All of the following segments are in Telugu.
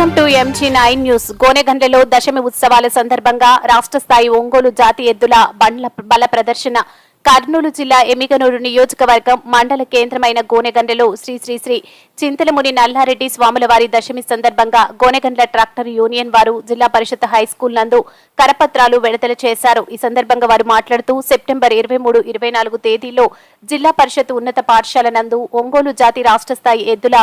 Welcome to MG9 news. గోనెగండ్లలో దశమి ఉత్సవాల సందర్భంగా రాష్ట్ర స్థాయి ఒంగోలు జాతి ఎద్దుల బండ్ల బల ప్రదర్శన కర్నూలు జిల్లా ఎమ్మిగనూరు నియోజకవర్గం మండల కేంద్రమైన గోనెగండ్లలో శ్రీ శ్రీ శ్రీ చింతలముని నల్లారెడ్డి స్వాముల వారి దశమి సందర్భంగా గోనెగండ్ల ట్రాక్టర్ యూనియన్ వారు జిల్లా పరిషత్ హైస్కూల్ నందు కరపత్రాలు విడుదల చేశారు. ఈ సందర్భంగా వారు మాట్లాడుతూ సెప్టెంబర్ 23, 24 తేదీల్లో జిల్లా పరిషత్ ఉన్నత పాఠశాల నందు ఒంగోలు జాతి రాష్ట్ర స్థాయి ఎద్దుల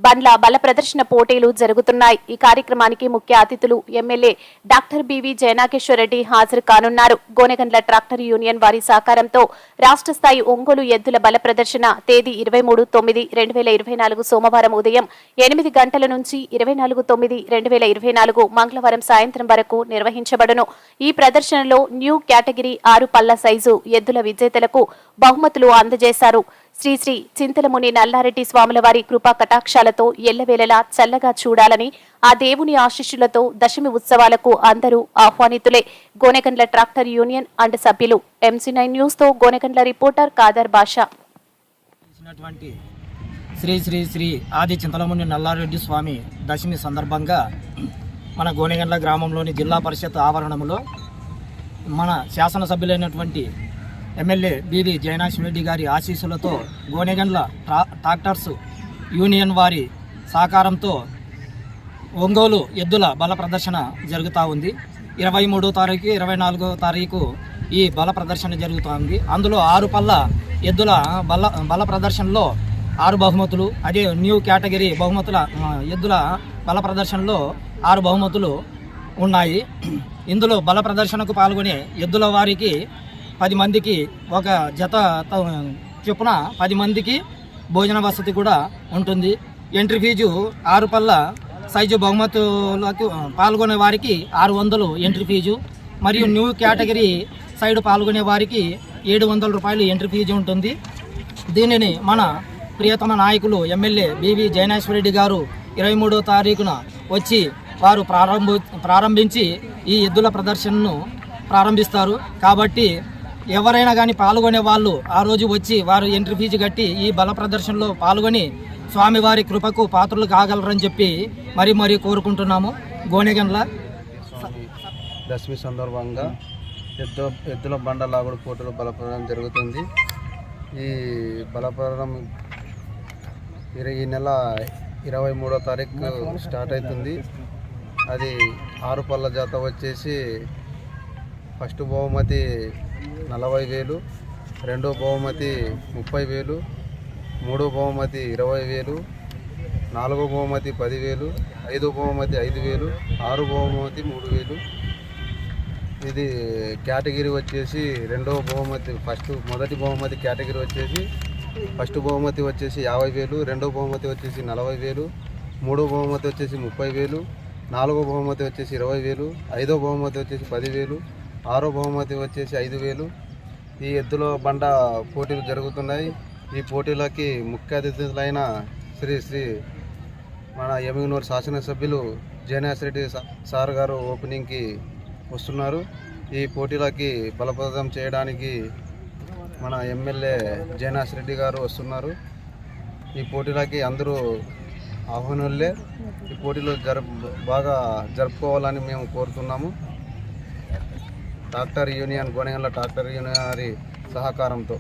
బండ్ల బల ప్రదర్శన పోటీలు జరుగుతున్నాయి. ఈ కార్యక్రమానికి ముఖ్య అతిథులు ఎమ్మెల్యే డాక్టర్ బివి జయనాగేశ్వరరెడ్డి హాజరు కానున్నారు. గోనెగండ్ల ట్రాక్టర్ యూనియన్ వారి సహకారంతో రాష్ట్ర స్థాయి ఒంగోలు ఎద్దుల బల ప్రదర్శన తేదీ 23/9/2024 సోమవారం ఉదయం 8 గంటల నుంచి 24/9/2024 మంగళవారం సాయంత్రం వరకు నిర్వహించబడును. ఈ ప్రదర్శనలో న్యూ కేటగిరీ 6 పళ్ల సైజు ఎద్దుల విజేతలకు బహుమతులు అందజేశారు. శ్రీ శ్రీ చింతలముని నల్లారెడ్డి స్వాముల వారి కృపా కటాక్షాలతో ఎల్లవేళలా చల్లగా చూడాలని ఆ దేవుని ఆశీస్సులతో దశమి ఉత్సవాలకు అందరూ ఆహ్వానితులే. గోనెగండ్ల ట్రాక్టర్ యూనియన్ అండ్ సభ్యులు. MG9 న్యూస్ తో గోనెగండ్ల రిపోర్టర్ కాదర్ బాషా. శ్రీ శ్రీ శ్రీ ఆది చింతలముని నల్లారెడ్డి స్వామి దశమి సందర్భంగా మన గోనెగండ్ల గ్రామంలోని జిల్లా పరిషత్ ఆవరణంలో మన శాసనసభ్యులైనటువంటి ఎమ్మెల్యే బివి జయనాగేశ్వరరెడ్డి గారి ఆశీస్సులతో గోనెగండ్ల ట్రాక్టర్స్ యూనియన్ వారి సహకారంతో ఒంగోలు ఎద్దుల బల ప్రదర్శన జరుగుతూ ఉంది. 23వ తారీఖు 24వ తారీఖు ఈ బల ప్రదర్శన జరుగుతుంది. అందులో 6 పళ్ళ ఎద్దుల బల ప్రదర్శనలో 6 బహుమతులు, అదే న్యూ కేటగిరీ బహుమతుల ఎద్దుల బల ప్రదర్శనలో 6 బహుమతులు ఉన్నాయి. ఇందులో బల ప్రదర్శనకు పాల్గొనే ఎద్దుల వారికి 10 మందికి ఒక జత చొప్పున 10 మందికి భోజన వసతి కూడా ఉంటుంది. ఎంట్రీ ఫీజు 6 పళ్ళ సైజు బహుమతులకు పాల్గొనే వారికి 600 ఎంట్రీ ఫీజు, మరియు న్యూ కేటగిరీ సైడ్ పాల్గొనే వారికి 700 రూపాయలు ఎంట్రీ ఫీజు ఉంటుంది. దీనిని మన ప్రియతమ నాయకులు ఎమ్మెల్యే బివి జయనాగేశ్వరరెడ్డి గారు 23వ తారీఖున వచ్చి వారు ప్రారంభించి ఈ ఎద్దుల ప్రదర్శనను ప్రారంభిస్తారు. కాబట్టి ఎవరైనా కానీ పాల్గొనే వాళ్ళు ఆ రోజు వచ్చి వారు ఎంట్రీ ఫీజు కట్టి ఈ బల ప్రదర్శనలో పాల్గొని స్వామివారి కృపకు పాత్రలు కాగలరని చెప్పి మరీ కోరుకుంటున్నాము. గోనెగండ్ల దశమి సందర్భంగా ఎద్దుల బండ లాగుడు పోటీలు బలపడడం జరుగుతుంది. ఈ బలపడడం ఈ నెల 23వ తారీఖు స్టార్ట్ అవుతుంది. అది 6 పళ్ళ జాత వచ్చేసి ఫస్ట్ బహుమతి 40,000, రెండో బహుమతి 30,000, మూడో బహుమతి 20,000, నాలుగో బహుమతి 10,000, ఐదో బహుమతి 5,000, ఆరో బహుమతి 3,000. ఇది కేటగిరీ వచ్చేసి రెండవ బహుమతి మొదటి బహుమతి కేటగిరీ వచ్చేసి ఫస్ట్ బహుమతి వచ్చేసి 50,000, రెండో బహుమతి వచ్చేసి 40,000, మూడో బహుమతి వచ్చేసి 30,000, నాలుగో బహుమతి వచ్చేసి 20,000, ఐదో బహుమతి వచ్చేసి 10,000, ఆరో బహుమతి వచ్చేసి 5,000. ఈ ఎద్దుల బండ పోటీలు జరుగుతున్నాయి. ఈ పోటీలకి ముఖ్య అతిథులైన శ్రీ శ్రీ మన ఎమ్మిగనూరు శాసనసభ్యులు జయనాగేశ్వరరెడ్డి సార్ గారు ఓపెనింగ్కి వస్తున్నారు. ఈ పోటీలకి బలప్రదం చేయడానికి మన ఎమ్మెల్యే జయనాగేశ్వరరెడ్డి గారు వస్తున్నారు. ఈ పోటీలకి అందరూ ఆహ్వానులే. ఈ పోటీలు బాగా జరుపుకోవాలని మేము కోరుతున్నాము. Tractor union Gonegandla tractor union వారి సహకారంతో.